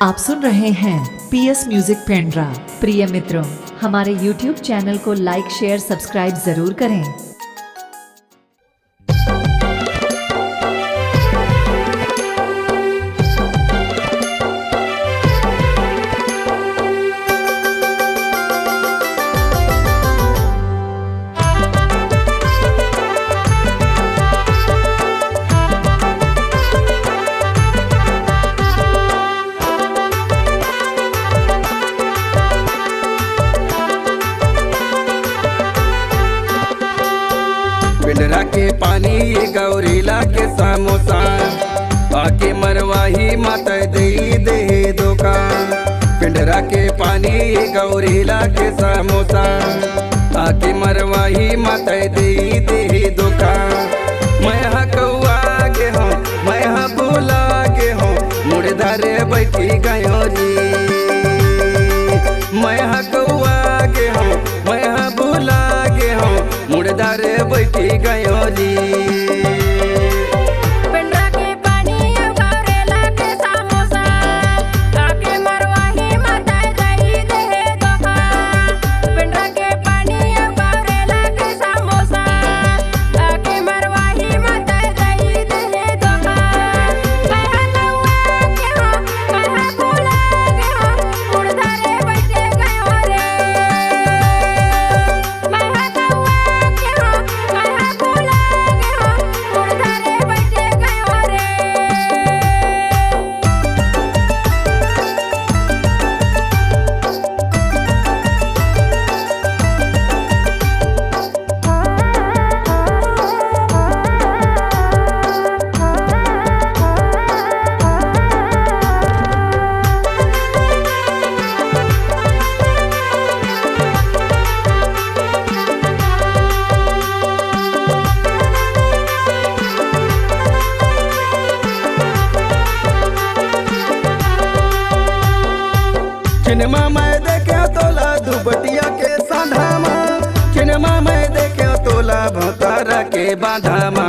आप सुन रहे हैं पीएस म्यूजिक पेंड्रा। प्रिय मित्रों, हमारे YouTube चैनल को लाइक शेयर सब्सक्राइब जरूर करें। पिंडरा के पानी ये गौरीला के समोसा आके मरवाही माता दे दे धोखा। पिंडरा के पानी ये गौरीला के समोसा आके मरवाही माता दे दे धोखा। मैं कौआ के हूँ, मैं भूला के हूँ, मुड़ धरे बैठी गयो री। मैं कौआ के हूँ, मैं भूला के हूँ, मुड़दार बैठी गयो री। चिनमा मैं देखे तोला धुबटिया के सांधामा, चिनमा मैं देखे तोला भौतारा के बांधामा।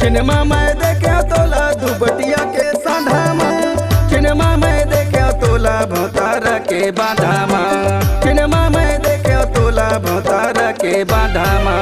चिनमा मैं देखे तोला धुबटिया के सांधामा, चिनमा मैं देखे तोला भौतारा के बांधामा। चिनमा मैं देखे तोला भौतारा के बांधामा।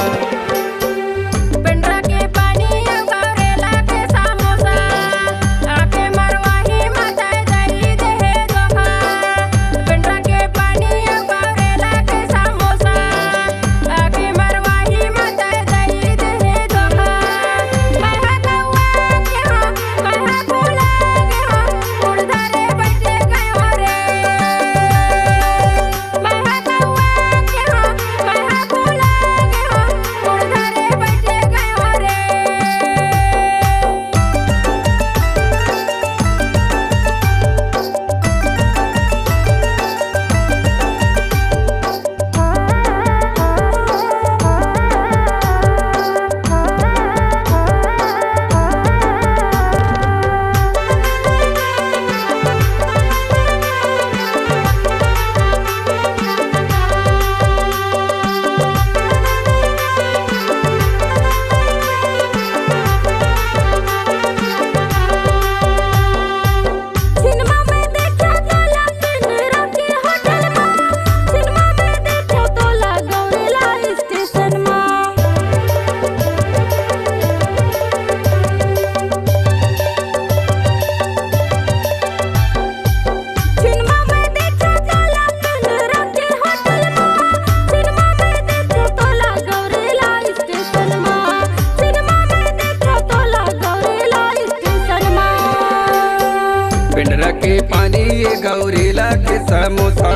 पिंडरा के पानी ये गौरीला के समोसा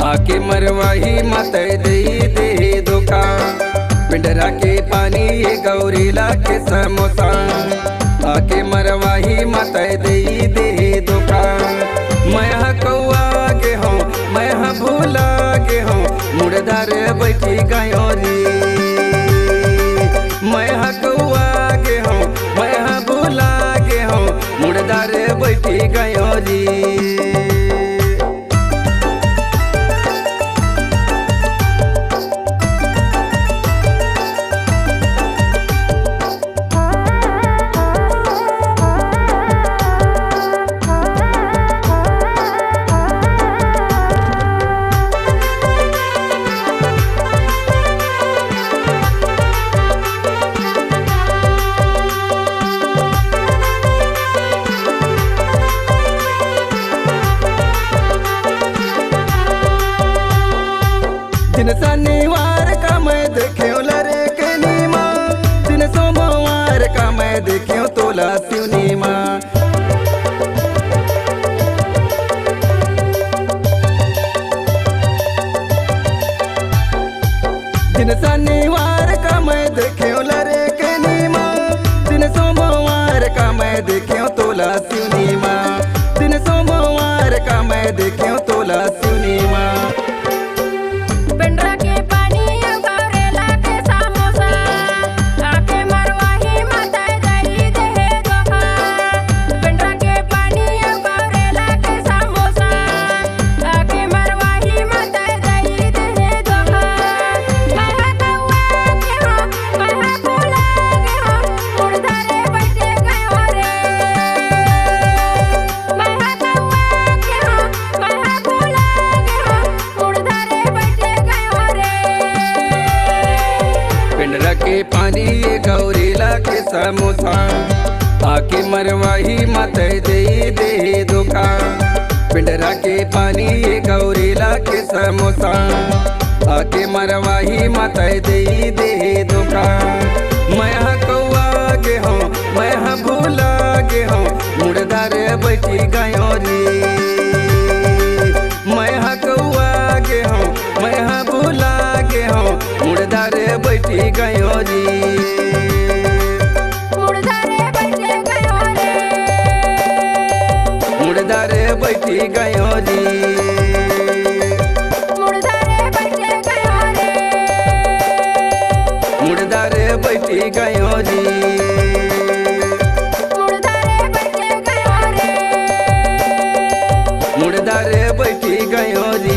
आके मरवाही माता दे दे धोखा। पिंडरा के पानी ये गौरीला के समोसा आके मरवाही माता दे दे धोखा। मैं कौआ के हूँ, मैं भूला के हूँ, मुड़दार बैठी गयो री। मैं कौआ के हूँ, मैं भूला के हूँ, मुड़दार बैठी गयो री। शनिवार का मैं देख्यो लरे के नीमा, दिन सोमवार का मैं देख्यो तोला सिवनी माँ, दिन सोमवार का मैं देख्यो तोला सिवनी माँ। पिंडरा के पानी गौरेला के समोसा, आके मरवाही माता दई दे धोखा। पिंडरा के पानी गौरेला के समोसा, आके मरवाही माता दई दे धोखा। कहा कौआ के हो, कहा फूला के हो, उड़धारे बैठे गयो रे। कहा कौआ के हो, कहा फूला के हो, उड़धारे बैठे गयो रे। पिंडरा के पानी ये गौरीला के समोसा, आके मरवाही मत दे धोखा। पिंडरा के पानी ये गौरीला के समोसा, आके मरवाही मत दे धोखा। मैं हाँ कौआ गे हूँ, मैं हाँ भूला गे हूँ, मुड़दार बैठी गयो रे। मैं हाँ कौआ गे हूँ, मैं हाँ भूला गे हूँ, मुड़दार बैठी गयो रे। उड़धारे बैठे गयो रे। मुड़दार बैठी गयो रे। उड़धारे बैठे गयो रे। मुड़दार बैठी गयो रे। उड़धारे बैठे गयो रे। मुड़दार बैठी गयो रे।